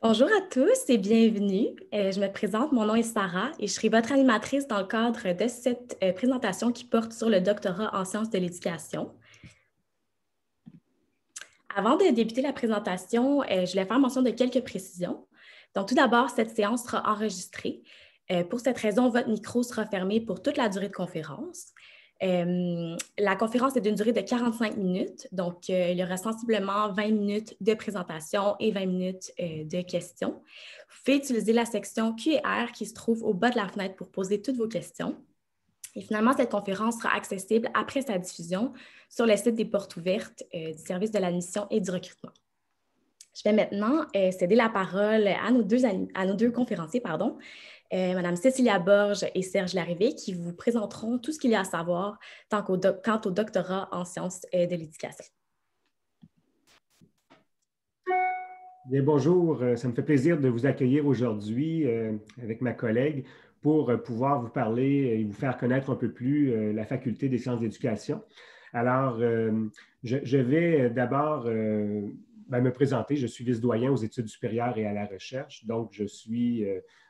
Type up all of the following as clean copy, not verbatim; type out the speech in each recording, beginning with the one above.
Bonjour à tous et bienvenue. Je me présente, mon nom est Sarah et je serai votre animatrice dans le cadre de cette présentation qui porte sur le doctorat en sciences de l'éducation. Avant de débuter la présentation, je voulais faire mention de quelques précisions. Donc, tout d'abord, cette séance sera enregistrée. Pour cette raison, votre micro sera fermé pour toute la durée de conférence. La conférence est d'une durée de 45 minutes, donc il y aura sensiblement 20 minutes de présentation et 20 minutes de questions. Vous pouvez utiliser la section Q&R qui se trouve au bas de la fenêtre pour poser toutes vos questions. Et finalement, cette conférence sera accessible après sa diffusion sur le site des portes ouvertes du service de l'admission et du recrutement. Je vais maintenant céder la parole à nos deux conférenciers, Mme Cécilia Borges et Serge Larrivée, qui vous présenteront tout ce qu'il y a à savoir quant au doctorat en sciences de l'éducation. Bien, bonjour, ça me fait plaisir de vous accueillir aujourd'hui avec ma collègue pour pouvoir vous parler et vous faire connaître un peu plus la Faculté des sciences d'éducation. Alors, je vais d'abord me présenter. Je suis vice-doyen aux études supérieures et à la recherche, donc je suis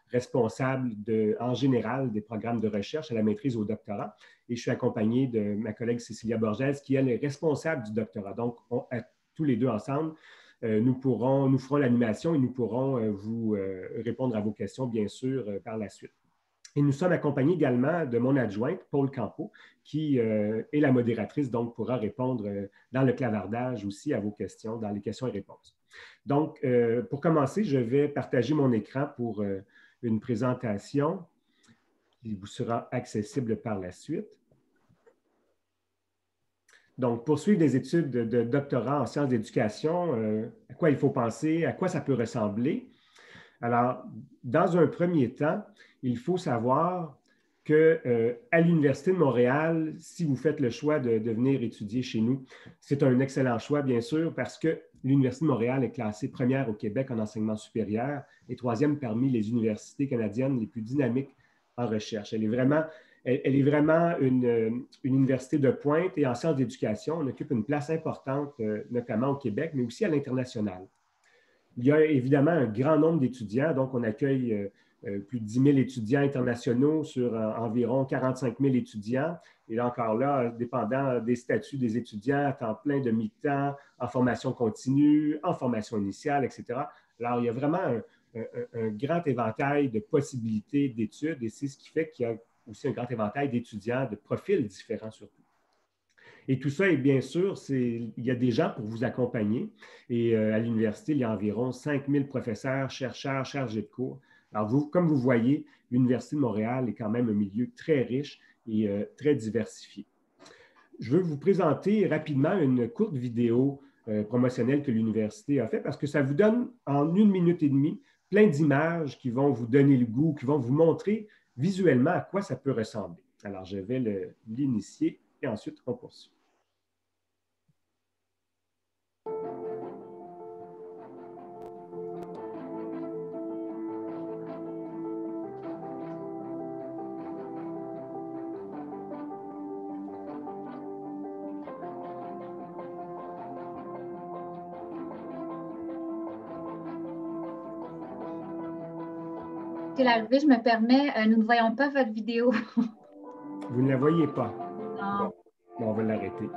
responsable en général des programmes de recherche à la maîtrise au doctorat et je suis accompagné de ma collègue Cécilia Borges qui, elle, est responsable du doctorat. Donc, tous les deux ensemble, nous ferons l'animation et nous pourrons vous répondre à vos questions, bien sûr, par la suite. Et nous sommes accompagnés également de mon adjointe, Paul Campeau, qui est la modératrice, donc pourra répondre dans le clavardage aussi à vos questions, dans les questions et réponses. Donc, pour commencer, je vais partager mon écran pour une présentation qui vous sera accessible par la suite. Donc, poursuivre des études de doctorat en sciences d'éducation, à quoi il faut penser, à quoi ça peut ressembler. Alors, dans un premier temps, il faut savoir qu'à l'Université de Montréal, si vous faites le choix de venir étudier chez nous, c'est un excellent choix, bien sûr, parce que l'Université de Montréal est classée première au Québec en enseignement supérieur et troisième parmi les universités canadiennes les plus dynamiques en recherche. Elle est vraiment une université de pointe et en sciences d'éducation, on occupe une place importante, notamment au Québec, mais aussi à l'international. Il y a évidemment un grand nombre d'étudiants, donc on accueille plus de 10 000 étudiants internationaux sur environ 45 000 étudiants. Et là encore là, dépendant des statuts des étudiants, à temps plein, de mi-temps, en formation continue, en formation initiale, etc. Alors, il y a vraiment un grand éventail de possibilités d'études et c'est ce qui fait qu'il y a aussi un grand éventail d'étudiants de profils différents surtout. Et tout ça, et bien sûr, il y a des gens pour vous accompagner. Et à l'université, il y a environ 5 000 professeurs, chercheurs, chargés de cours. Alors, comme vous voyez, l'Université de Montréal est quand même un milieu très riche et très diversifié. Je veux vous présenter rapidement une courte vidéo promotionnelle que l'université a faite parce que ça vous donne en 1 minute et demie plein d'images qui vont vous donner le goût, qui vont vous montrer visuellement à quoi ça peut ressembler. Alors, je vais l'initier et ensuite on poursuit. C'est l'arrivée, je me permets, nous ne voyons pas votre vidéo. Vous ne la voyez pas? Non. Bon, on va l'arrêter.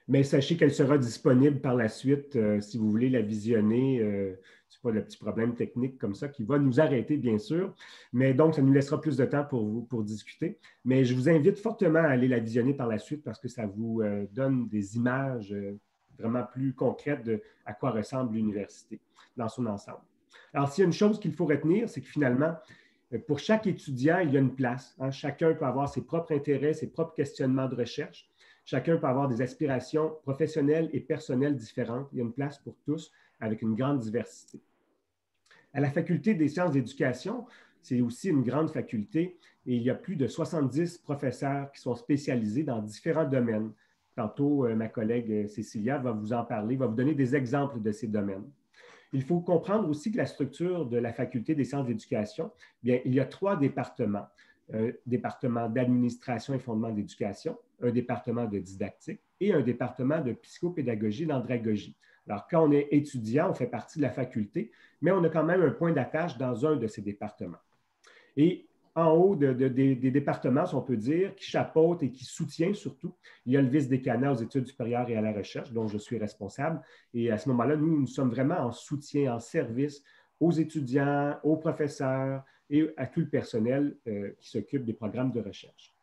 Mais sachez qu'elle sera disponible par la suite si vous voulez la visionner. Ce n'est pas le petit problème technique comme ça qui va nous arrêter, bien sûr. Mais donc, ça nous laissera plus de temps pour discuter. Mais je vous invite fortement à aller la visionner par la suite parce que ça vous donne des images vraiment plus concrètes de à quoi ressemble l'université dans son ensemble. Alors, s'il y a une chose qu'il faut retenir, c'est que finalement, pour chaque étudiant, il y a une place. Hein. Chacun peut avoir ses propres intérêts, ses propres questionnements de recherche. Chacun peut avoir des aspirations professionnelles et personnelles différentes. Il y a une place pour tous avec une grande diversité. À la Faculté des sciences d'éducation, c'est aussi une grande faculté et il y a plus de 70 professeurs qui sont spécialisés dans différents domaines. Tantôt, ma collègue Cécilia va vous en parler, va vous donner des exemples de ces domaines. Il faut comprendre aussi que la structure de la Faculté des sciences d'éducation, bien, il y a 3 départements. un département d'administration et fondements d'éducation, un département de didactique et un département de psychopédagogie et d'andragogie. Alors, quand on est étudiant, on fait partie de la faculté, mais on a quand même un point d'attache dans un de ces départements. Et en haut des départements, si on peut dire, qui chapeautent et qui soutient surtout, il y a le vice-décanat aux études supérieures et à la recherche, dont je suis responsable. Et à ce moment-là, nous sommes vraiment en soutien, en service aux étudiants, aux professeurs et à tout le personnel qui s'occupe des programmes de recherche.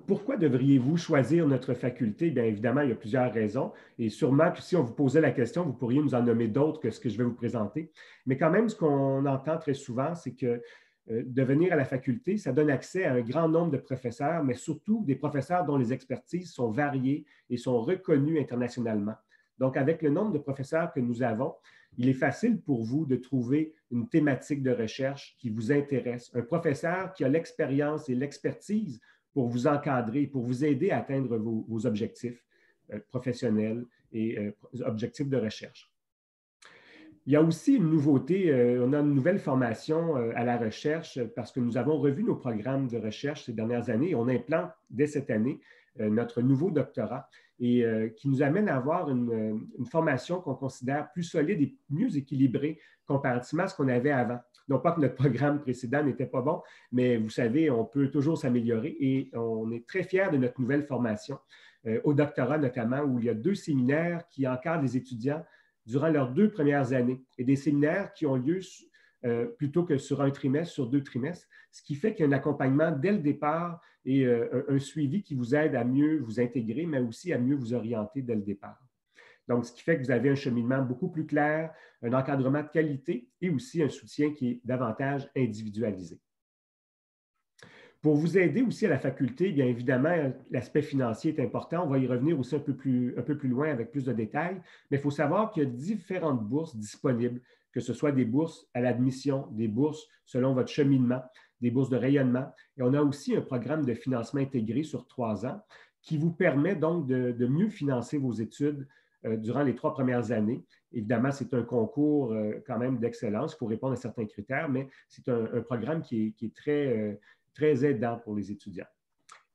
Pourquoi devriez-vous choisir notre faculté? Bien évidemment, il y a plusieurs raisons. Et sûrement que si on vous posait la question, vous pourriez nous en nommer d'autres que ce que je vais vous présenter. Mais quand même, ce qu'on entend très souvent, c'est que de venir à la faculté, ça donne accès à un grand nombre de professeurs, mais surtout des professeurs dont les expertises sont variées et sont reconnues internationalement. Donc, avec le nombre de professeurs que nous avons, il est facile pour vous de trouver une thématique de recherche qui vous intéresse. Un professeur qui a l'expérience et l'expertise pour vous encadrer, pour vous aider à atteindre vos objectifs professionnels et objectifs de recherche. Il y a aussi une nouveauté, on a une nouvelle formation à la recherche parce que nous avons revu nos programmes de recherche ces dernières années et on implante dès cette année notre nouveau doctorat et qui nous amène à avoir une formation qu'on considère plus solide et mieux équilibrée comparativement à ce qu'on avait avant. Non pas que notre programme précédent n'était pas bon, mais vous savez, on peut toujours s'améliorer et on est très fiers de notre nouvelle formation, au doctorat notamment, où il y a 2 séminaires qui encadrent les étudiants durant leurs 2 premières années et des séminaires qui ont lieu plutôt que sur un trimestre, sur 2 trimestres, ce qui fait qu'il y a un accompagnement dès le départ et un suivi qui vous aide à mieux vous intégrer, mais aussi à mieux vous orienter dès le départ. Donc, ce qui fait que vous avez un cheminement beaucoup plus clair, un encadrement de qualité et aussi un soutien qui est davantage individualisé. Pour vous aider aussi à la faculté, bien évidemment, l'aspect financier est important. On va y revenir aussi un peu plus loin avec plus de détails, mais il faut savoir qu'il y a différentes bourses disponibles, que ce soit des bourses à l'admission, des bourses selon votre cheminement, des bourses de rayonnement. Et on a aussi un programme de financement intégré sur 3 ans qui vous permet donc de mieux financer vos études durant les 3 premières années. Évidemment, c'est un concours quand même d'excellence. Il faut répondre à certains critères, mais c'est un programme qui est très aidant pour les étudiants.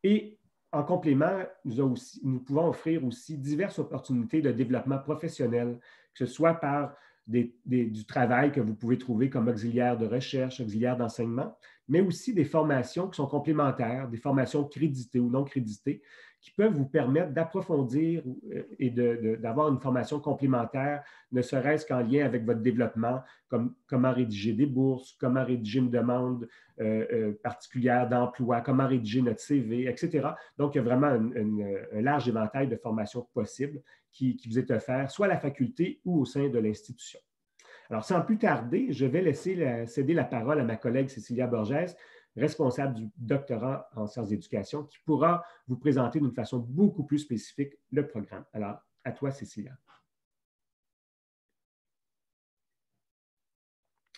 Et en complément, nous pouvons offrir aussi diverses opportunités de développement professionnel, que ce soit par du travail que vous pouvez trouver comme auxiliaire de recherche, auxiliaire d'enseignement, mais aussi des formations qui sont complémentaires, des formations créditées ou non créditées, qui peuvent vous permettre d'approfondir et d'avoir une formation complémentaire, ne serait-ce qu'en lien avec votre développement, comme comment rédiger des bourses, comment rédiger une demande particulière d'emploi, comment rédiger notre CV, etc. Donc, il y a vraiment un large éventail de formations possibles qui vous est offert, soit à la faculté ou au sein de l'institution. Alors, sans plus tarder, je vais céder la parole à ma collègue Cécilia Borges, responsable du doctorat en sciences d'éducation, qui pourra vous présenter d'une façon beaucoup plus spécifique le programme. Alors, à toi, Cécilia.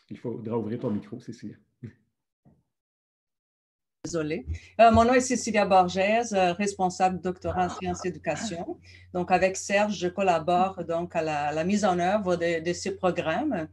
Il faudra ouvrir ton micro, Cécilia. Désolée. Mon nom est Cécilia Borges, responsable doctorat en sciences d'éducation. Donc, avec Serge, je collabore donc à la mise en œuvre de ce programme.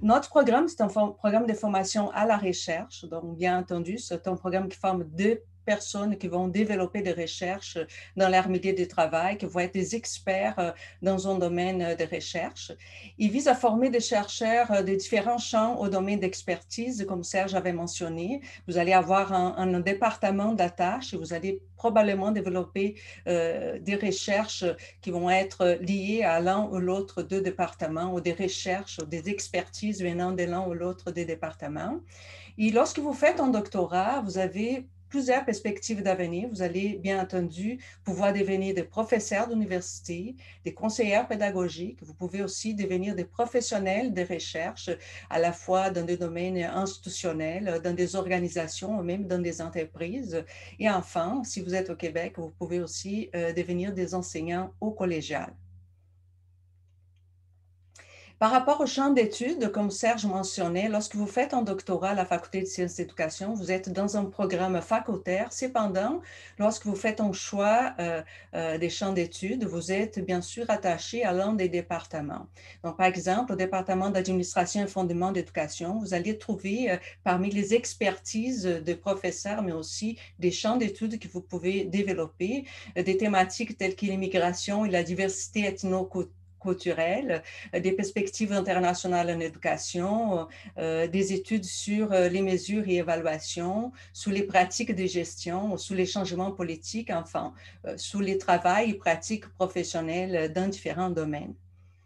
Notre programme, c'est un programme de formation à la recherche. Donc, bien entendu, c'est un programme qui forme 2 personnes qui vont développer des recherches dans leur milieu de travail, qui vont être des experts dans un domaine de recherche. Il vise à former des chercheurs de différents champs au domaine d'expertise, comme Serge avait mentionné. Vous allez avoir un département d'attache et vous allez probablement développer des recherches qui vont être liées à l'un ou l'autre 2 départements ou des recherches ou des expertises venant de l'un ou l'autre des départements. Et lorsque vous faites un doctorat, vous avez plusieurs perspectives d'avenir. Vous allez, bien entendu, pouvoir devenir des professeurs d'université, des conseillers pédagogiques. Vous pouvez aussi devenir des professionnels de recherche, à la fois dans des domaines institutionnels, dans des organisations ou même dans des entreprises. Et enfin, si vous êtes au Québec, vous pouvez aussi devenir des enseignants au collégial. Par rapport au champ d'études, comme Serge mentionnait, lorsque vous faites un doctorat à la Faculté de sciences et d'éducation, vous êtes dans un programme facultaire. Cependant, lorsque vous faites un choix des champs d'études, vous êtes bien sûr attaché à l'un des départements. Donc, par exemple, au département d'administration et fondement d'éducation, vous allez trouver parmi les expertises des professeurs, mais aussi des champs d'études que vous pouvez développer, des thématiques telles que l'immigration et la diversité ethno-culturelle, des perspectives internationales en éducation, des études sur les mesures et évaluations, sur les pratiques de gestion, sur les changements politiques, enfin, sur les travails et pratiques professionnelles dans différents domaines.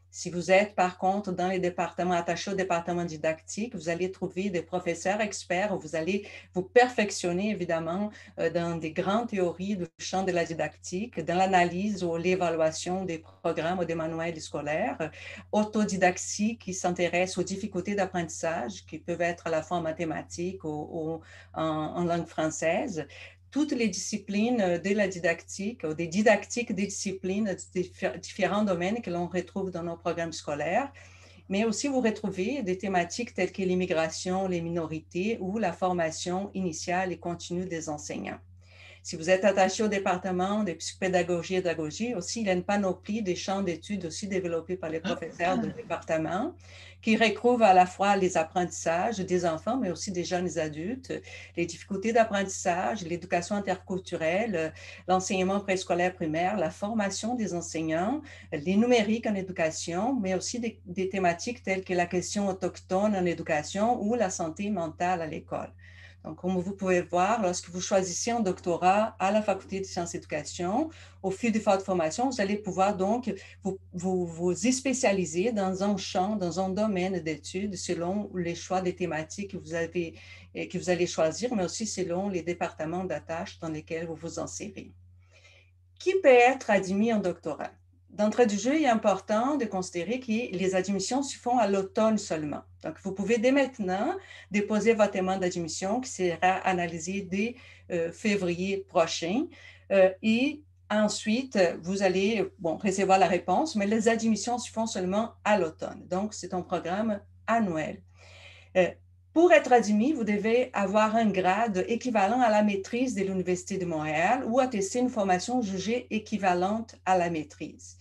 Si vous êtes, par contre, dans les départements attachés au département didactique, vous allez trouver des professeurs experts, vous allez vous perfectionner, évidemment, dans des grandes théories du champ de la didactique, dans l'analyse ou l'évaluation des programmes ou des manuels scolaires, autodidactique qui s'intéresse aux difficultés d'apprentissage, qui peuvent être à la fois en mathématiques ou en langue française, toutes les disciplines de la didactique, ou des didactiques des disciplines de différents domaines que l'on retrouve dans nos programmes scolaires, mais aussi vous retrouvez des thématiques telles que l'immigration, les minorités ou la formation initiale et continue des enseignants. Si vous êtes attaché au département de psychopédagogie et pédagogie, aussi, il y a une panoplie des champs d'études aussi développés par les professeurs du département qui recouvrent à la fois les apprentissages des enfants, mais aussi des jeunes adultes, les difficultés d'apprentissage, l'éducation interculturelle, l'enseignement préscolaire primaire, la formation des enseignants, les numériques en éducation, mais aussi des thématiques telles que la question autochtone en éducation ou la santé mentale à l'école. Donc, comme vous pouvez le voir, lorsque vous choisissez un doctorat à la Faculté de sciences et d'éducation, au fil de votre formation, vous allez pouvoir donc vous spécialiser dans un champ, dans un domaine d'études selon les choix des thématiques que vous allez choisir, mais aussi selon les départements d'attache dans lesquels vous vous insérez. Qui peut être admis en doctorat? D'entrée du jeu, il est important de considérer que les admissions se font à l'automne seulement. Donc, vous pouvez dès maintenant déposer votre demande d'admission qui sera analysée dès février prochain. Et ensuite, vous allez recevoir la réponse, mais les admissions se font seulement à l'automne. Donc, c'est un programme annuel. Pour être admis, vous devez avoir un grade équivalent à la maîtrise de l'Université de Montréal ou attester une formation jugée équivalente à la maîtrise.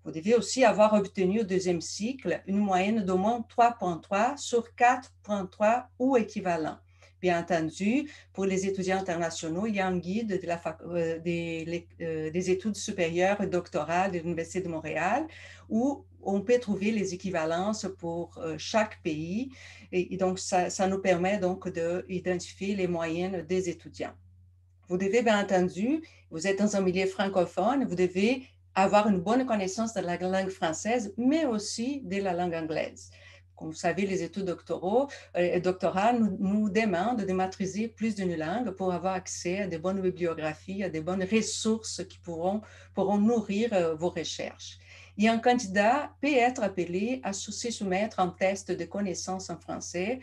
Vous devez aussi avoir obtenu au deuxième cycle une moyenne d'au moins 3,3 sur 4,3 ou équivalent. Bien entendu, pour les étudiants internationaux, il y a un guide des études supérieures et doctorales de l'Université de Montréal où on peut trouver les équivalences pour chaque pays. Et donc, ça nous permet donc d'identifier les moyennes des étudiants. Vous devez, bien entendu, vous êtes dans un milieu francophone, vous devez avoir une bonne connaissance de la langue française, mais aussi de la langue anglaise. Comme vous savez, les études doctorales nous demandent de maîtriser plus d'une langue pour avoir accès à de bonnes bibliographies, à de bonnes ressources qui pourront nourrir vos recherches. Et un candidat peut être appelé à se soumettre à un test de connaissance en français,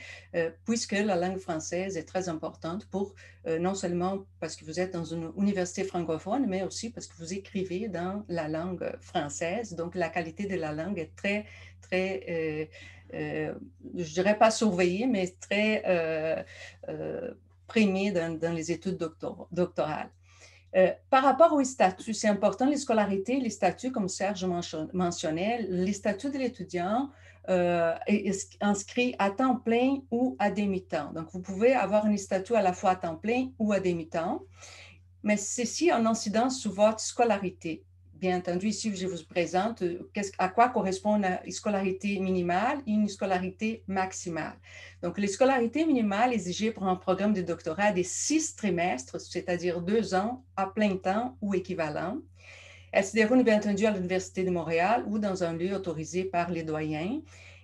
puisque la langue française est très importante pour, non seulement parce que vous êtes dans une université francophone, mais aussi parce que vous écrivez dans la langue française. Donc, la qualité de la langue est très, très, je ne dirais pas surveillée, mais très primée dans les études doctorales. Par rapport au statut, c'est important, les scolarités, les statuts, comme Serge mentionnait, les statuts de l'étudiant est inscrit à temps plein ou à demi-temps. Donc, vous pouvez avoir un statut à la fois à temps plein ou à demi-temps, mais ceci a une incidence sur votre scolarité. Bien entendu, ici, je vous présente à quoi correspond une scolarité minimale et une scolarité maximale. Donc, les scolarités minimales exigées pour un programme de doctorat des 6 trimestres, c'est-à-dire 2 ans à plein temps ou équivalent. Elles se déroulent, bien entendu, à l'Université de Montréal ou dans un lieu autorisé par les doyens.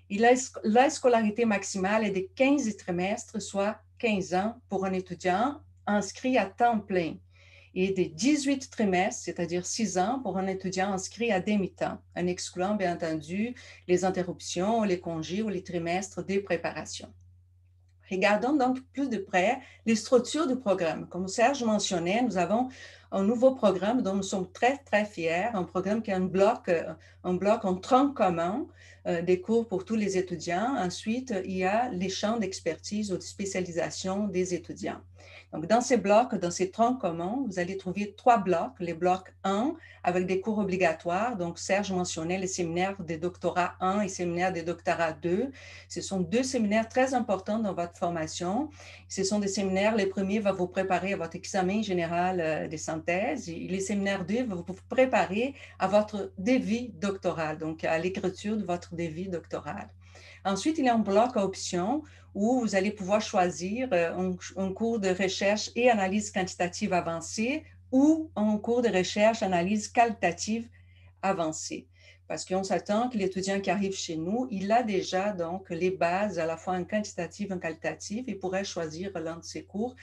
Et la scolarité maximale est de 15 trimestres, soit 15 ans pour un étudiant inscrit à temps plein, et de 18 trimestres, c'est-à-dire 6 ans, pour un étudiant inscrit à demi-temps, en excluant, bien entendu, les interruptions, les congés ou les trimestres de préparation. Regardons donc plus de près les structures du programme. Comme Serge mentionnait, nous avons un nouveau programme dont nous sommes très, très fiers, un programme qui a un bloc en tronc commun, des cours pour tous les étudiants. Ensuite, il y a les champs d'expertise ou de spécialisation des étudiants. Donc, dans ces blocs, dans ces troncs communs, vous allez trouver 3 blocs. Les blocs 1, avec des cours obligatoires. Donc, Serge mentionnait les séminaires des doctorats 1 et séminaires des doctorats 2. Ce sont 2 séminaires très importants dans votre formation. Ce sont des séminaires, le premier va vous préparer à votre examen général des synthèses. Et les séminaires 2 vont vous préparer à votre devis doctoral, donc à l'écriture de votre devis doctoral. Ensuite, il y a un bloc à options où vous allez pouvoir choisir un cours de recherche et analyse quantitative avancée ou un cours de recherche, analyse qualitative avancée. Parce qu'on s'attend que l'étudiant qui arrive chez nous, il a déjà donc les bases à la fois en quantitative et en qualitative et pourrait choisir l'un de ces cours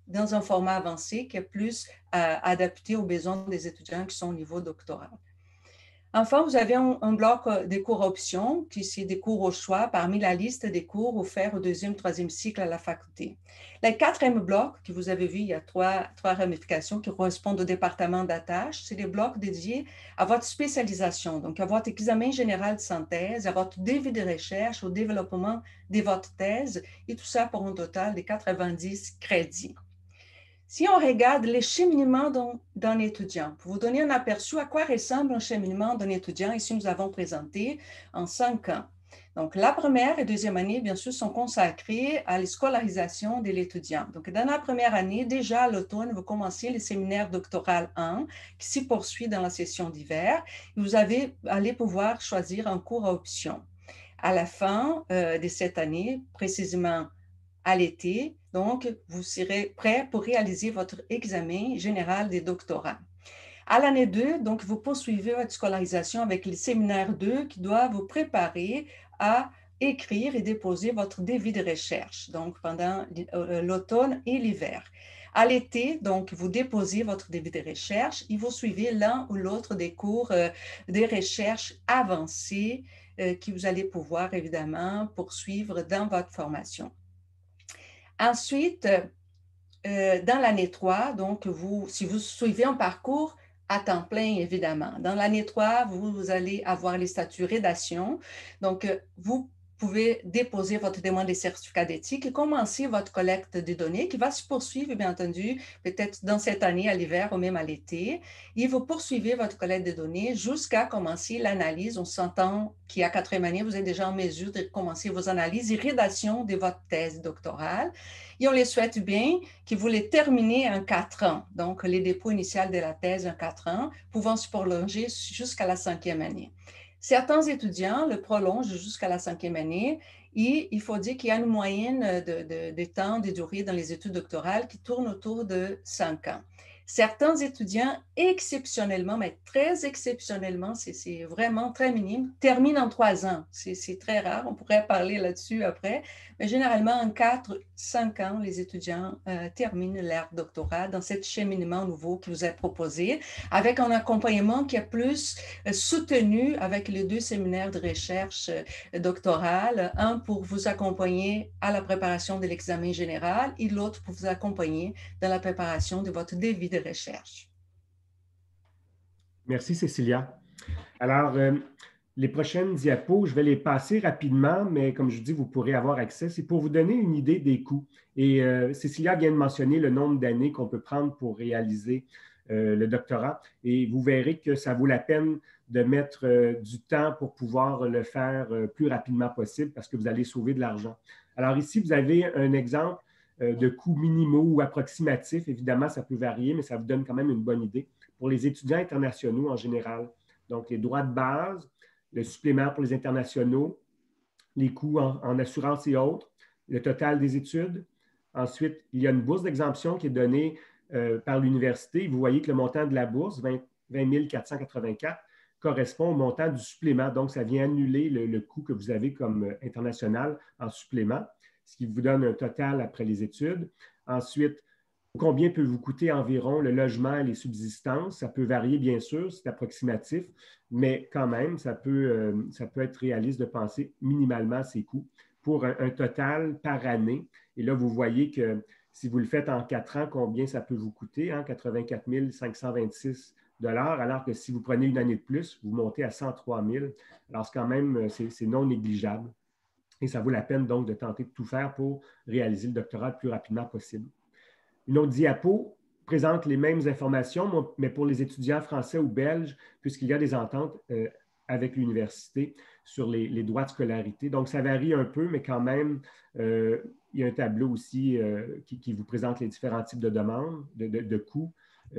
dans un format avancé qui est plus adapté aux besoins des étudiants qui sont au niveau doctoral. Enfin, vous avez un bloc des cours options, qui sont des cours au choix parmi la liste des cours offerts au 2e, 3e cycle à la faculté. Le 4e bloc que vous avez vu, il y a trois ramifications qui correspondent au département d'attache. C'est des blocs dédiés à votre spécialisation, donc à votre examen général de synthèse, à votre devis de recherche, au développement de votre thèse, et tout ça pour un total de 90 crédits. Si on regarde les cheminements d'un étudiant, pour vous donner un aperçu à quoi ressemble un cheminement d'un étudiant, ici nous avons présenté en 5 ans. Donc, la première et deuxième année, bien sûr, sont consacrées à la scolarisation de l'étudiant. Donc, dans la première année, déjà à l'automne, vous commencez le séminaire doctoral 1 qui s'y poursuit dans la session d'hiver. Vous allez pouvoir choisir un cours à option. À la fin de cette année, précisément à l'été, donc vous serez prêt pour réaliser votre examen général des doctorats. À l'année 2, donc vous poursuivez votre scolarisation avec le séminaire 2 qui doit vous préparer à écrire et déposer votre devis de recherche, donc pendant l'automne et l'hiver. À l'été, donc, vous déposez votre devis de recherche et vous suivez l'un ou l'autre des cours de recherche avancés que vous allez pouvoir évidemment poursuivre dans votre formation. Ensuite, dans l'année 3, donc si vous suivez un parcours à temps plein, évidemment, dans l'année 3, vous allez avoir les statuts rédaction. Donc, vous pouvez déposer votre demande de certificat d'éthique et commencer votre collecte de données qui va se poursuivre, bien entendu, peut-être dans cette année à l'hiver ou même à l'été. Et vous poursuivez votre collecte de données jusqu'à commencer l'analyse. On s'entend qu'à 4e année, vous êtes déjà en mesure de commencer vos analyses et rédaction de votre thèse doctorale. Et on les souhaite bien que vous les terminez en 4 ans. Donc, les dépôts initiaux de la thèse en 4 ans, pouvant se prolonger jusqu'à la 5e année. Certains étudiants le prolongent jusqu'à la 5e année et il faut dire qu'il y a une moyenne de temps, de durée dans les études doctorales qui tourne autour de 5 ans. Certains étudiants, exceptionnellement, mais très exceptionnellement, c'est vraiment très minime, terminent en 3 ans. C'est très rare, on pourrait parler là-dessus après, mais généralement en 4-5 ans, les étudiants terminent leur doctorat dans cet cheminement nouveau qui vous est proposé, avec un accompagnement qui est plus soutenu avec les 2 séminaires de recherche doctorale, un pour vous accompagner à la préparation de l'examen général et l'autre pour vous accompagner dans la préparation de votre devis de recherche. Merci, Cécilia. Alors, les prochaines diapos, je vais les passer rapidement, mais comme je dis, vous pourrez avoir accès. C'est pour vous donner une idée des coûts. Et Cécilia vient de mentionner le nombre d'années qu'on peut prendre pour réaliser le doctorat. Et vous verrez que ça vaut la peine de mettre du temps pour pouvoir le faire plus rapidement possible parce que vous allez sauver de l'argent. Alors ici, vous avez un exemple de coûts minimaux ou approximatifs. Évidemment, ça peut varier, mais ça vous donne quand même une bonne idée. Pour les étudiants internationaux en général, donc les droits de base, le supplément pour les internationaux, les coûts en assurance et autres, le total des études. Ensuite, il y a une bourse d'exemption qui est donnée par l'université. Vous voyez que le montant de la bourse, 20 484, correspond au montant du supplément. Donc, ça vient annuler le coût que vous avez comme international en supplément, ce qui vous donne un total après les études. Ensuite, combien peut vous coûter environ le logement et les subsistances? Ça peut varier, bien sûr, c'est approximatif, mais quand même, ça peut être réaliste de penser minimalement ces coûts pour un total par année. Et là, vous voyez que Si vous le faites en 4 ans, combien ça peut vous coûter? 84 526 $, alors que si vous prenez une année de plus, vous montez à 103 000. Alors, c'est quand même, c'est non négligeable. Et ça vaut la peine donc de tenter de tout faire pour réaliser le doctorat le plus rapidement possible. Une autre diapo présente les mêmes informations, mais pour les étudiants français ou belges, puisqu'il y a des ententes avec l'université sur les droits de scolarité. Donc, ça varie un peu, mais quand même, il y a un tableau aussi qui vous présente les différents types de demandes, de coûts,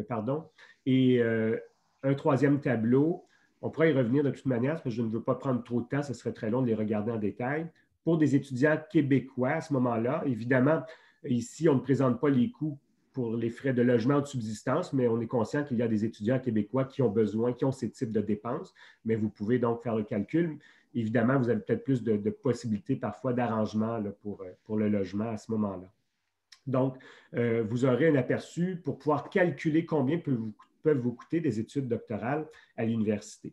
pardon. Et un troisième tableau, on pourrait y revenir de toute manière, parce que je ne veux pas prendre trop de temps, ce serait très long de les regarder en détail. Pour des étudiants québécois à ce moment-là, évidemment, ici, on ne présente pas les coûts pour les frais de logement ou de subsistance, mais on est conscient qu'il y a des étudiants québécois qui ont besoin, qui ont ces types de dépenses, mais vous pouvez donc faire le calcul. Évidemment, vous avez peut-être plus de possibilités parfois d'arrangement pour le logement à ce moment-là. Donc, vous aurez un aperçu pour pouvoir calculer combien peuvent vous coûter des études doctorales à l'université.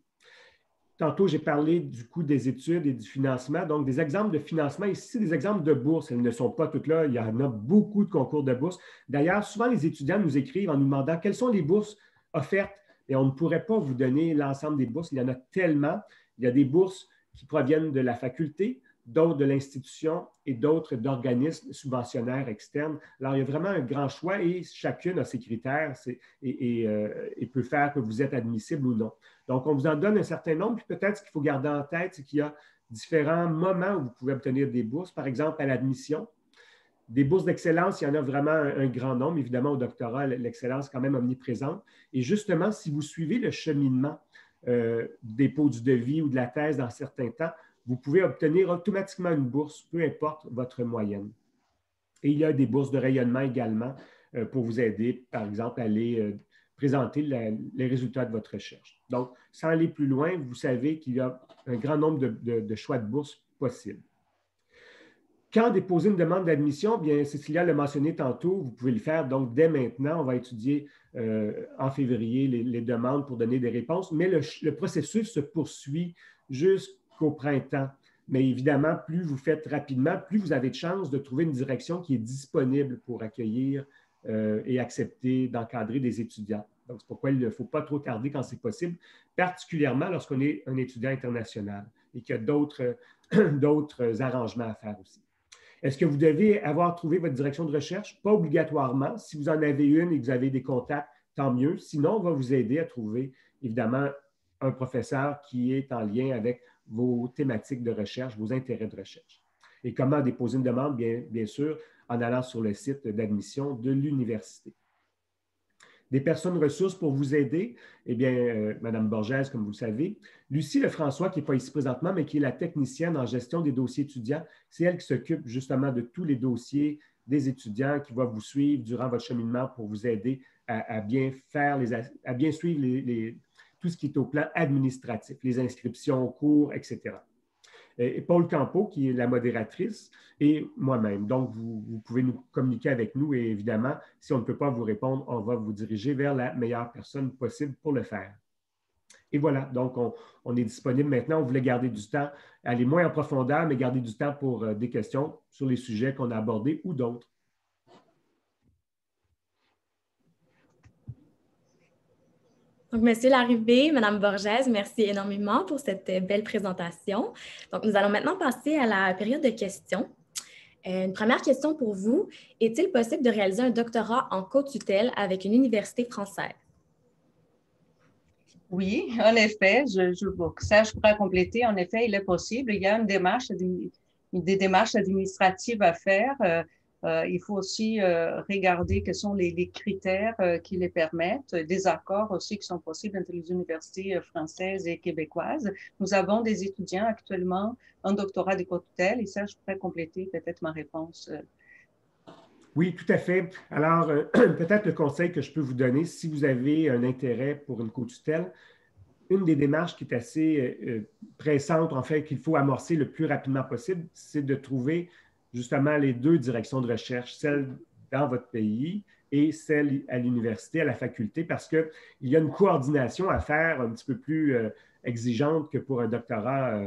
Tantôt, j'ai parlé du coût des études et du financement. Donc, des exemples de financement, ici, des exemples de bourses, elles ne sont pas toutes là. Il y en a beaucoup de concours de bourses. D'ailleurs, souvent, les étudiants nous écrivent en nous demandant quelles sont les bourses offertes. Et on ne pourrait pas vous donner l'ensemble des bourses. Il y en a tellement. Il y a des bourses qui proviennent de la faculté, d'autres de l'institution et d'autres d'organismes subventionnaires externes. Alors, il y a vraiment un grand choix et chacune a ses critères et peut faire que vous êtes admissible ou non. Donc, on vous en donne un certain nombre, puis peut-être ce qu'il faut garder en tête, c'est qu'il y a différents moments où vous pouvez obtenir des bourses. Par exemple, à l'admission, des bourses d'excellence, il y en a vraiment un grand nombre. Évidemment, au doctorat, l'excellence est quand même omniprésente. Et justement, si vous suivez le cheminement du dépôt du devis ou de la thèse dans certains temps, vous pouvez obtenir automatiquement une bourse, peu importe votre moyenne. Et il y a des bourses de rayonnement également pour vous aider, par exemple, à aller présenter les résultats de votre recherche. Donc, sans aller plus loin, vous savez qu'il y a un grand nombre de choix de bourses possibles. Quand déposer une demande d'admission, bien, Cécilia l'a mentionné tantôt, vous pouvez le faire donc dès maintenant. On va étudier en février les demandes pour donner des réponses, mais le processus se poursuit jusqu'au printemps. Mais évidemment, plus vous faites rapidement, plus vous avez de chances de trouver une direction qui est disponible pour accueillir et accepter d'encadrer des étudiants. Donc, c'est pourquoi il ne faut pas trop tarder quand c'est possible, particulièrement lorsqu'on est un étudiant international et qu'il y a d'autres arrangements à faire aussi. Est-ce que vous devez avoir trouvé votre direction de recherche? Pas obligatoirement. Si vous en avez une et que vous avez des contacts, tant mieux. Sinon, on va vous aider à trouver, évidemment, un professeur qui est en lien avec vos thématiques de recherche, vos intérêts de recherche. Et comment déposer une demande? Bien sûr, en allant sur le site d'admission de l'université. Des personnes ressources pour vous aider, eh bien, Mme Borges, comme vous le savez. Lucie Lefrançois, qui n'est pas ici présentement, mais qui est la technicienne en gestion des dossiers étudiants, c'est elle qui s'occupe justement de tous les dossiers des étudiants, qui va vous suivre durant votre cheminement pour vous aider à bien suivre tout ce qui est au plan administratif, les inscriptions aux cours, etc. Et Paul Campeau, qui est la modératrice, et moi-même. Donc, vous pouvez nous communiquer avec nous et évidemment, si on ne peut pas vous répondre, on va vous diriger vers la meilleure personne possible pour le faire. Et voilà, donc on est disponible maintenant. On voulait garder du temps, aller moins en profondeur, mais garder du temps pour des questions sur les sujets qu'on a abordés ou d'autres. Donc, Monsieur Larrivée, Madame Borges, merci énormément pour cette belle présentation. Donc, nous allons maintenant passer à la période de questions. Une première question pour vous. Est-il possible de réaliser un doctorat en co-tutelle avec une université française? Oui, en effet, je pourrais compléter. En effet, il est possible. Il y a des démarches administratives à faire. Il faut aussi regarder quels sont les critères qui les permettent, des accords aussi qui sont possibles entre les universités françaises et québécoises. Nous avons des étudiants actuellement en doctorat de co-tutelle et ça, je pourrais compléter peut-être ma réponse. Oui, tout à fait. Alors, peut-être le conseil que je peux vous donner, si vous avez un intérêt pour une co-tutelle, une des démarches qui est assez pressante, en fait, qu'il faut amorcer le plus rapidement possible, c'est de trouver justement les deux directions de recherche, celle dans votre pays et celle à l'université, à la faculté, parce qu'il y a une coordination à faire un petit peu plus exigeante que pour un doctorat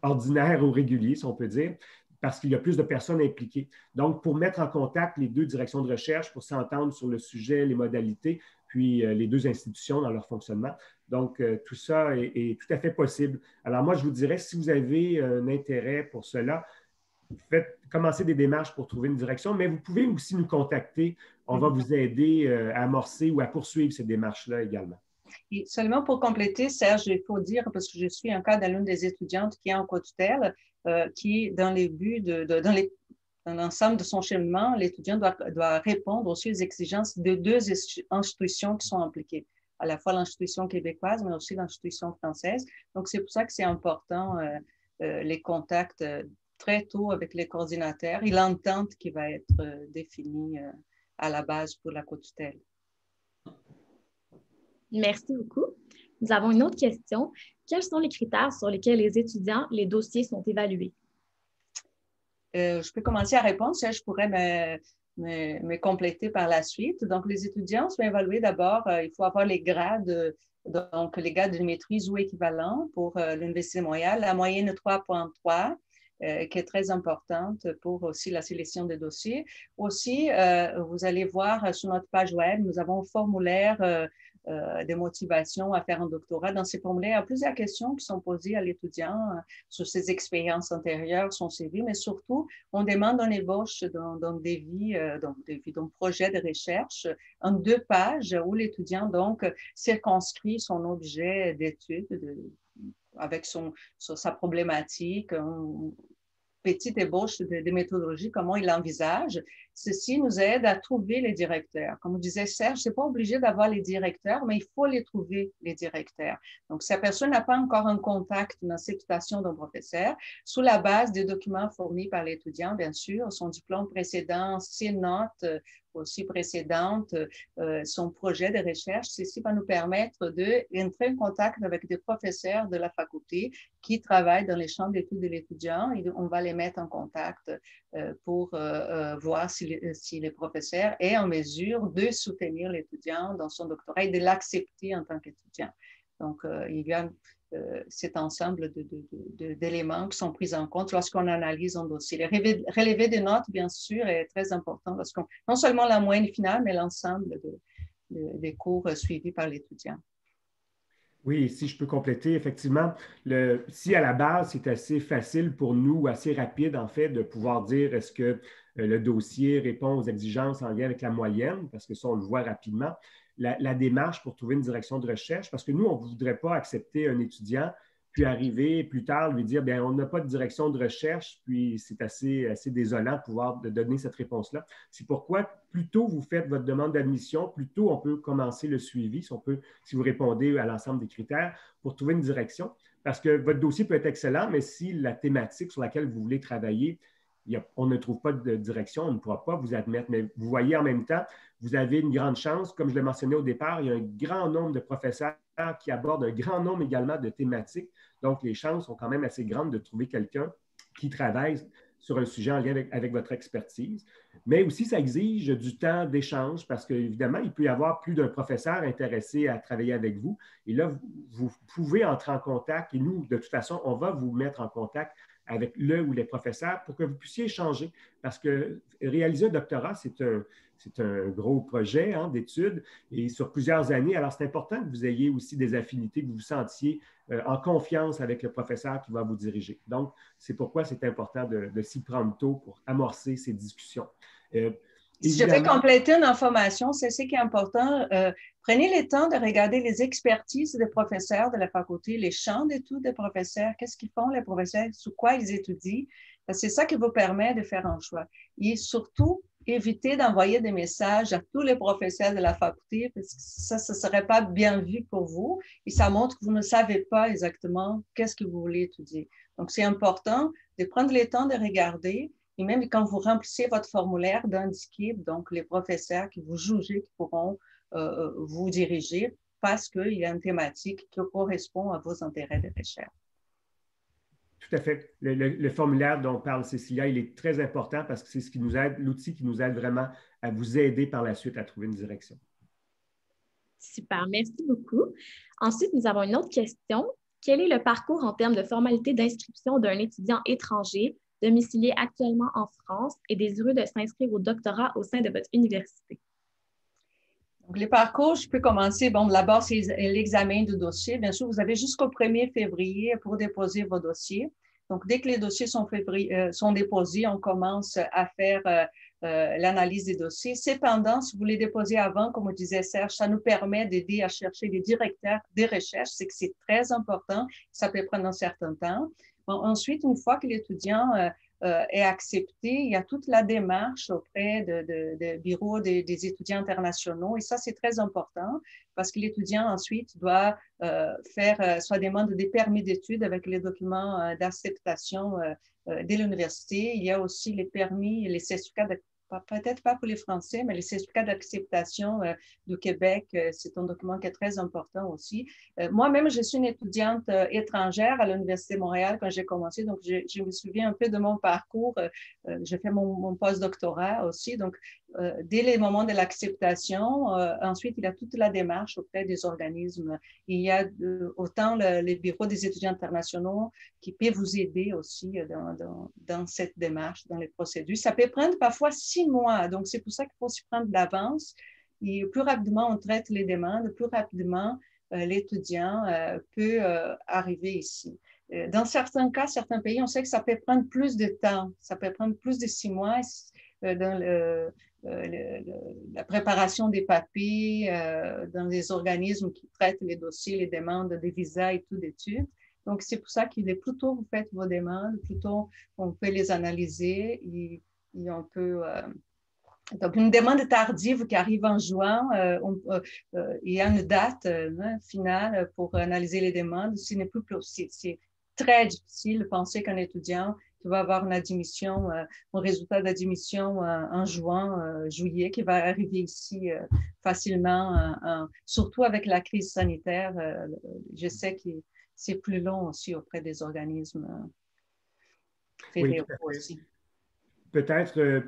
ordinaire ou régulier, si on peut dire. parce qu'il y a plus de personnes impliquées. Donc, pour mettre en contact les deux directions de recherche, pour s'entendre sur le sujet, les modalités, puis les deux institutions dans leur fonctionnement. Donc, tout ça est tout à fait possible. Alors, moi, je vous dirais, si vous avez un intérêt pour cela, commencez des démarches pour trouver une direction, mais vous pouvez aussi nous contacter. On va vous aider à amorcer ou à poursuivre ces démarches-là également. Et seulement pour compléter, Serge, il faut dire, parce que je suis en cas de l'une des étudiantes qui est en co-tutelle, qui, dans les buts dans l'ensemble de son cheminement, l'étudiant doit répondre aussi aux exigences de deux institutions qui sont impliquées, à la fois l'institution québécoise, mais aussi l'institution française. Donc, c'est pour ça que c'est important, les contacts très tôt avec les coordinateurs et l'entente qui va être définie à la base pour la co-tutelle. Merci beaucoup. Nous avons une autre question. Quels sont les critères sur lesquels les étudiants, les dossiers sont évalués? Je peux commencer à répondre. Ça, je pourrais me compléter par la suite. Donc, les étudiants sont évalués d'abord. Il faut avoir les grades, donc les grades de maîtrise ou équivalent pour l'Université de Montréal. La moyenne de 3,3. Qui est très importante pour aussi la sélection des dossiers. Aussi, vous allez voir sur notre page web, nous avons un formulaire de motivation à faire un doctorat. Dans ces formulaires, il y a plusieurs questions qui sont posées à l'étudiant sur ses expériences antérieures, son CV, mais surtout, on demande une ébauche dans des projets de recherche en 2 pages où l'étudiant donc circonscrit son objet d'étude avec sa problématique, petite ébauche de méthodologie, comment il envisage. Ceci nous aide à trouver les directeurs. Comme disait Serge, ce n'est pas obligé d'avoir les directeurs, mais il faut les trouver, les directeurs. Donc, si la personne n'a pas encore un contact, une acceptation d'un professeur, sous la base des documents fournis par l'étudiant, bien sûr, son diplôme précédent, ses notes aussi précédentes, son projet de recherche, ceci va nous permettre d'entrer en contact avec des professeurs de la faculté qui travaillent dans les champs d'études de l'étudiant et on va les mettre en contact pour voir si le professeur est en mesure de soutenir l'étudiant dans son doctorat et de l'accepter en tant qu'étudiant. Donc, il y a cet ensemble d'éléments qui sont pris en compte lorsqu'on analyse un dossier. Le relevé des notes, bien sûr, est très important lorsqu'on, non seulement la moyenne finale, mais l'ensemble des cours suivis par l'étudiant. Oui, si je peux compléter, effectivement, si à la base, c'est assez facile pour nous, assez rapide en fait, de pouvoir dire est-ce que le dossier répond aux exigences en lien avec la moyenne, parce que ça, on le voit rapidement, la démarche pour trouver une direction de recherche, parce que nous, on ne voudrait pas accepter un étudiant, puis arriver plus tard, lui dire, bien, on n'a pas de direction de recherche, puis c'est assez désolant de pouvoir donner cette réponse-là. C'est pourquoi, plus tôt vous faites votre demande d'admission, plus tôt on peut commencer le suivi, si vous répondez à l'ensemble des critères, pour trouver une direction. Parce que votre dossier peut être excellent, mais si la thématique sur laquelle vous voulez travailler, on ne trouve pas de direction, on ne pourra pas vous admettre. Mais vous voyez en même temps, vous avez une grande chance. Comme je l'ai mentionné au départ, il y a un grand nombre de professeurs qui abordent un grand nombre également de thématiques. Donc, les chances sont quand même assez grandes de trouver quelqu'un qui travaille sur un sujet en lien avec votre expertise. Mais aussi, ça exige du temps d'échange parce qu'évidemment, il peut y avoir plus d'un professeur intéressé à travailler avec vous. Et là, vous pouvez entrer en contact et nous, de toute façon, on va vous mettre en contact avec le ou les professeurs pour que vous puissiez échanger. Parce que réaliser un doctorat, c'est un gros projet d'études et sur plusieurs années. Alors, c'est important que vous ayez aussi des affinités, que vous vous sentiez en confiance avec le professeur qui va vous diriger. Donc, c'est pourquoi c'est important de s'y prendre tôt pour amorcer ces discussions. Si je peux compléter une information, c'est ce qui est important. Prenez le temps de regarder les expertises des professeurs de la faculté, les champs d'études des professeurs, qu'est-ce qu'ils font les professeurs, sur quoi ils étudient. C'est ça qui vous permet de faire un choix. Et surtout, évitez d'envoyer des messages à tous les professeurs de la faculté parce que ça ne serait pas bien vu pour vous et ça montre que vous ne savez pas exactement qu'est-ce que vous voulez étudier. Donc, c'est important de prendre le temps de regarder et même quand vous remplissez votre formulaire, d'indiquer donc les professeurs que vous jugez qui pourront vous diriger parce qu'il y a une thématique qui correspond à vos intérêts de recherche. Tout à fait. Le formulaire dont parle Cécilia, il est très important parce que c'est ce qui nous aide, l'outil qui nous aide vraiment à vous aider par la suite à trouver une direction. Super, merci beaucoup. Ensuite, nous avons une autre question. Quel est le parcours en termes de formalité d'inscription d'un étudiant étranger domiciliés actuellement en France et désireux de s'inscrire au doctorat au sein de votre université? Donc, les parcours, je peux commencer. Bon, d'abord, c'est l'examen du dossier. Bien sûr, vous avez jusqu'au 1er février pour déposer vos dossiers. Donc, dès que les dossiers sont déposés, on commence à faire l'analyse des dossiers. Cependant, si vous les déposez avant, comme disait Serge, ça nous permet d'aider à chercher les directeurs des recherches. C'est que c'est très important. Ça peut prendre un certain temps. Bon, ensuite, une fois que l'étudiant est accepté, il y a toute la démarche auprès de bureau des étudiants internationaux. Et ça, c'est très important parce que l'étudiant ensuite doit faire soit demande des permis d'études avec les documents d'acceptation de l'université. Il y a aussi les permis, les certificats peut-être pas pour les Français, mais les certificats d'acceptation du Québec, c'est un document qui est très important aussi. Moi-même, je suis une étudiante étrangère à l'Université de Montréal quand j'ai commencé, donc je me souviens un peu de mon parcours. J'ai fait mon post-doctorat aussi, donc dès les moments de l'acceptation, ensuite, il y a toute la démarche auprès des organismes. Il y a autant les bureaux des étudiants internationaux qui peuvent vous aider aussi dans cette démarche, dans les procédures. Ça peut prendre parfois 6 mois, donc c'est pour ça qu'il faut s'y prendre d'avance. Et plus rapidement on traite les demandes, plus rapidement l'étudiant peut arriver ici. Dans certains cas, certains pays, on sait que ça peut prendre plus de temps. Ça peut prendre plus de 6 mois dans la préparation des papiers, dans les organismes qui traitent les dossiers, les demandes des visas et tout d'études. Donc, c'est pour ça qu'il est plus tôt vous faites vos demandes, plus tôt on peut les analyser et on peut... donc, une demande tardive qui arrive en juin, il y a une date finale pour analyser les demandes. Ce n'est plus possible. C'est très difficile de penser qu'un étudiant qui va avoir une admission, un résultat d'admission en juin, juillet, qui va arriver ici facilement, surtout avec la crise sanitaire. Je sais que c'est plus long aussi auprès des organismes fédéraux aussi. Peut-être,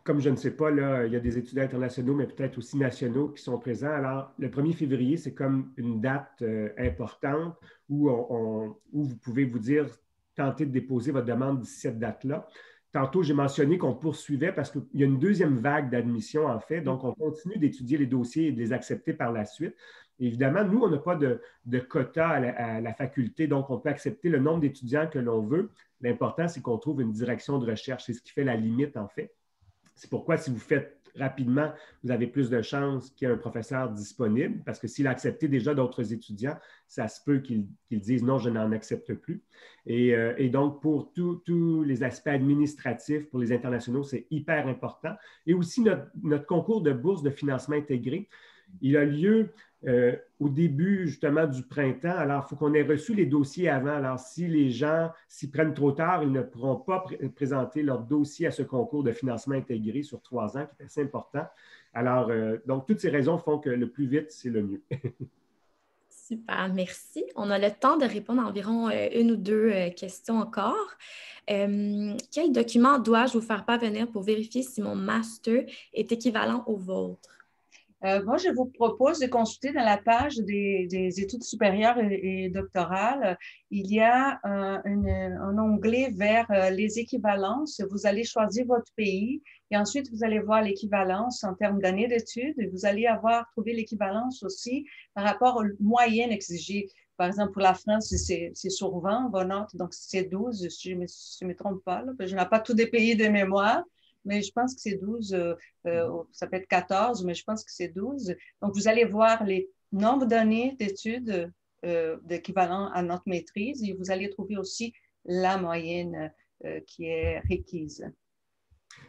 comme je ne sais pas, là, il y a des étudiants internationaux, mais peut-être aussi nationaux qui sont présents. Alors, le 1er février, c'est comme une date importante où vous pouvez vous dire, tenter de déposer votre demande d'ici cette date-là. Tantôt, j'ai mentionné qu'on poursuivait parce qu'il y a une deuxième vague d'admission, en fait. Donc, on continue d'étudier les dossiers et de les accepter par la suite. Évidemment, nous, on n'a pas de quota à la faculté, donc on peut accepter le nombre d'étudiants que l'on veut. L'important, c'est qu'on trouve une direction de recherche. C'est ce qui fait la limite, en fait. C'est pourquoi, si vous faites rapidement, vous avez plus de chances qu'il y ait un professeur disponible, parce que s'il a accepté déjà d'autres étudiants, ça se peut qu'il dise non, je n'en accepte plus. Et donc, pour tous les aspects administratifs, pour les internationaux, c'est hyper important. Et aussi, notre concours de bourse de financement intégré, il a lieu au début, justement, du printemps. Alors, il faut qu'on ait reçu les dossiers avant. Alors, si les gens s'y prennent trop tard, ils ne pourront pas présenter leur dossier à ce concours de financement intégré sur 3 ans, qui est assez important. Alors, donc, toutes ces raisons font que le plus vite, c'est le mieux. Super, merci. On a le temps de répondre à environ 1 ou 2 questions encore. Quel document dois-je vous faire parvenir pour vérifier si mon master est équivalent au vôtre? Moi, je vous propose de consulter dans la page des études supérieures et doctorales. Il y a un onglet vers les équivalences. Vous allez choisir votre pays et ensuite, vous allez voir l'équivalence en termes d'années d'études. Vous allez trouver l'équivalence aussi par rapport aux moyennes exigées. Par exemple, pour la France, c'est sur 20 vos notes, donc c'est 12, si je ne me trompe pas. Là, je n'ai pas tous des pays de mémoire. Mais je pense que c'est 12, ça peut être 14, mais je pense que c'est 12. Donc, vous allez voir les nombres d'années d'études d'équivalent à notre maîtrise et vous allez trouver aussi la moyenne qui est requise.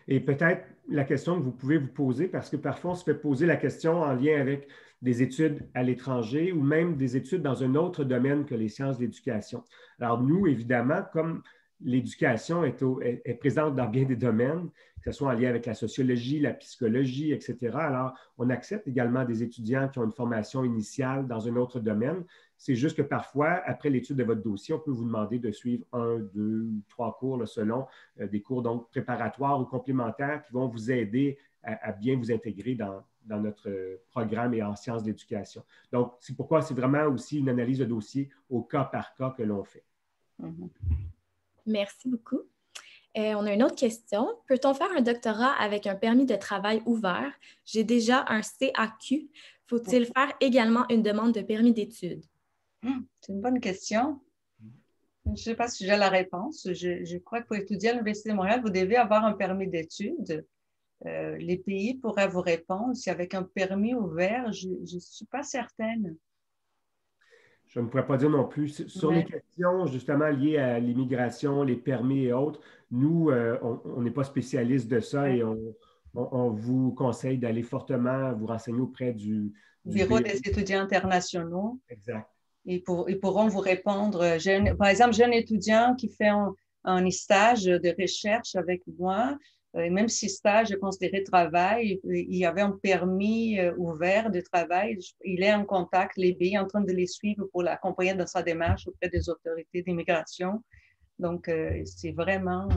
Et peut-être la question que vous pouvez vous poser, parce que parfois on se fait poser la question en lien avec des études à l'étranger ou même des études dans un autre domaine que les sciences de l'éducation. Alors nous, évidemment, comme l'éducation est présente dans bien des domaines, que ce soit en lien avec la sociologie, la psychologie, etc. Alors, on accepte également des étudiants qui ont une formation initiale dans un autre domaine. C'est juste que parfois, après l'étude de votre dossier, on peut vous demander de suivre 1, 2, 3 cours là, selon des cours donc préparatoires ou complémentaires qui vont vous aider à bien vous intégrer dans notre programme et en sciences de l'éducation. Donc, c'est pourquoi c'est vraiment aussi une analyse de dossier au cas par cas que l'on fait. Merci beaucoup. On a une autre question. Peut-on faire un doctorat avec un permis de travail ouvert? J'ai déjà un CAQ. Faut-il faire également une demande de permis d'études? C'est une bonne question. Je ne sais pas si j'ai la réponse. Je crois que pour étudier à l'Université de Montréal, vous devez avoir un permis d'études. Les pays pourraient vous répondre. Si avec un permis ouvert, je ne suis pas certaine. Je ne pourrais pas dire non plus. Sur les questions justement liées à l'immigration, les permis et autres, nous, on n'est pas spécialiste de ça et on vous conseille d'aller fortement vous renseigner auprès du Bureau des étudiants internationaux. Exact. Ils pourront vous répondre. Par exemple, j'ai un étudiant qui fait un stage de recherche avec moi. Et même si stage est considéré travail, il y avait un permis ouvert de travail. Il est en contact, les BI, en train de les suivre pour l'accompagner dans sa démarche auprès des autorités d'immigration. Donc, c'est vraiment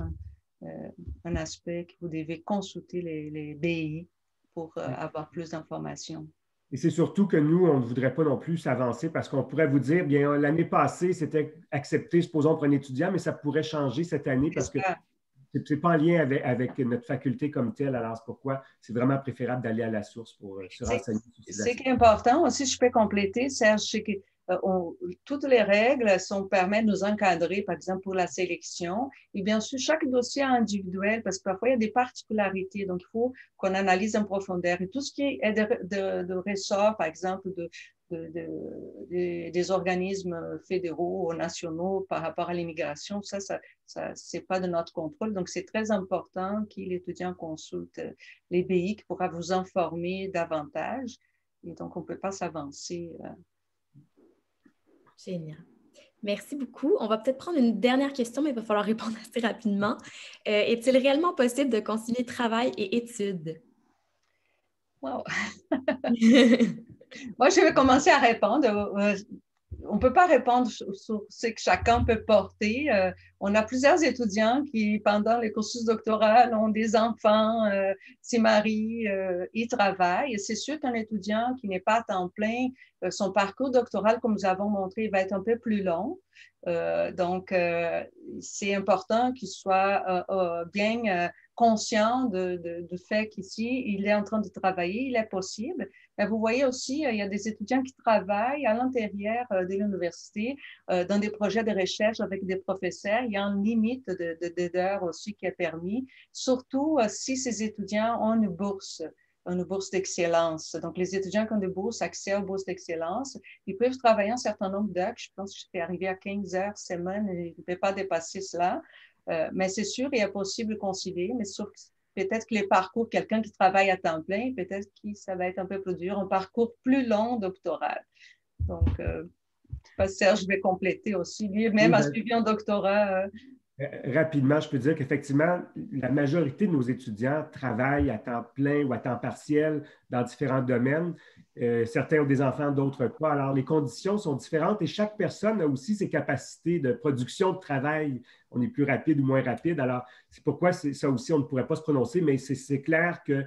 un aspect que vous devez consulter les BI pour avoir plus d'informations. Et c'est surtout que nous, on ne voudrait pas non plus s'avancer parce qu'on pourrait vous dire, bien, l'année passée, c'était accepté, supposons, pour un étudiant, mais ça pourrait changer cette année parce que ce n'est pas en lien avec notre faculté comme telle. Alors, c'est pourquoi c'est vraiment préférable d'aller à la source pour se renseigner. Ce qui est important aussi, je peux compléter, Serge, c'est que toutes les règles permettent de nous encadrer, par exemple, pour la sélection. Et bien sûr, chaque dossier est individuel parce que parfois, il y a des particularités. Donc, il faut qu'on analyse en profondeur. Et tout ce qui est de ressort, par exemple, des organismes fédéraux ou nationaux par rapport à l'immigration, ça c'est pas de notre contrôle. Donc, c'est très important que l'étudiant consulte les BI qui pourra vous informer davantage. Et donc, on ne peut pas s'avancer. Génial. Merci beaucoup. On va peut-être prendre une dernière question, mais il va falloir répondre assez rapidement. Est-il réellement possible de concilier travail et études? Wow! Moi, je vais commencer à répondre. On ne peut pas répondre sur ce que chacun peut porter. On a plusieurs étudiants qui, pendant les cursus doctoraux, ont des enfants, s'y marient, ils travaillent. Et c'est sûr qu'un étudiant qui n'est pas à temps plein, son parcours doctoral, comme nous avons montré, va être un peu plus long. Donc, c'est important qu'il soit bien conscient du fait qu'ici, il est en train de travailler, il est possible. Mais vous voyez aussi, il y a des étudiants qui travaillent à l'intérieur de l'université dans des projets de recherche avec des professeurs. Il y a une limite d'heures aussi qui est permis, surtout si ces étudiants ont une bourse d'excellence. Donc, les étudiants qui ont des bourses, accès aux bourses d'excellence, ils peuvent travailler un certain nombre d'heures. Je pense que j'étais arrivée à 15 heures semaine et je ne peux pas dépasser cela. Mais c'est sûr, il est possible de concilier, mais peut-être que les parcours, quelqu'un qui travaille à temps plein, peut-être que ça va être un peu plus dur, un parcours plus long doctoral. Donc, Serge, je vais compléter aussi. Lui, même a suivi un doctorat. Rapidement, je peux dire qu'effectivement, la majorité de nos étudiants travaillent à temps plein ou à temps partiel dans différents domaines. Certains ont des enfants, d'autres pas. Alors, les conditions sont différentes et chaque personne a aussi ses capacités de production de travail. On est plus rapide ou moins rapide. Alors, c'est pourquoi ça aussi, on ne pourrait pas se prononcer, mais c'est clair que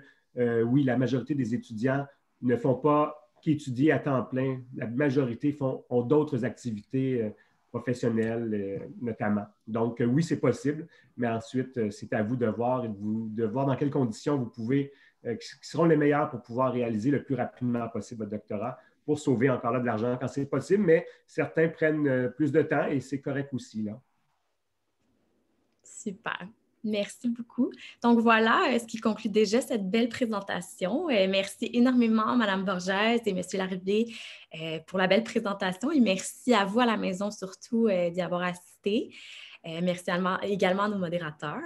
oui, la majorité des étudiants ne font pas qu'étudier à temps plein. La majorité ont d'autres activités professionnels notamment. Donc, oui, c'est possible, mais ensuite, c'est à vous de voir dans quelles conditions vous pouvez, qui seront les meilleures pour pouvoir réaliser le plus rapidement possible votre doctorat pour sauver encore là de l'argent quand c'est possible, mais certains prennent plus de temps et c'est correct aussi, là. Super. Merci beaucoup. Donc voilà ce qui conclut déjà cette belle présentation. Merci énormément, Mme Borges et M. Larivée, pour la belle présentation et merci à vous à la maison surtout d'y avoir assisté. Merci également à nos modérateurs.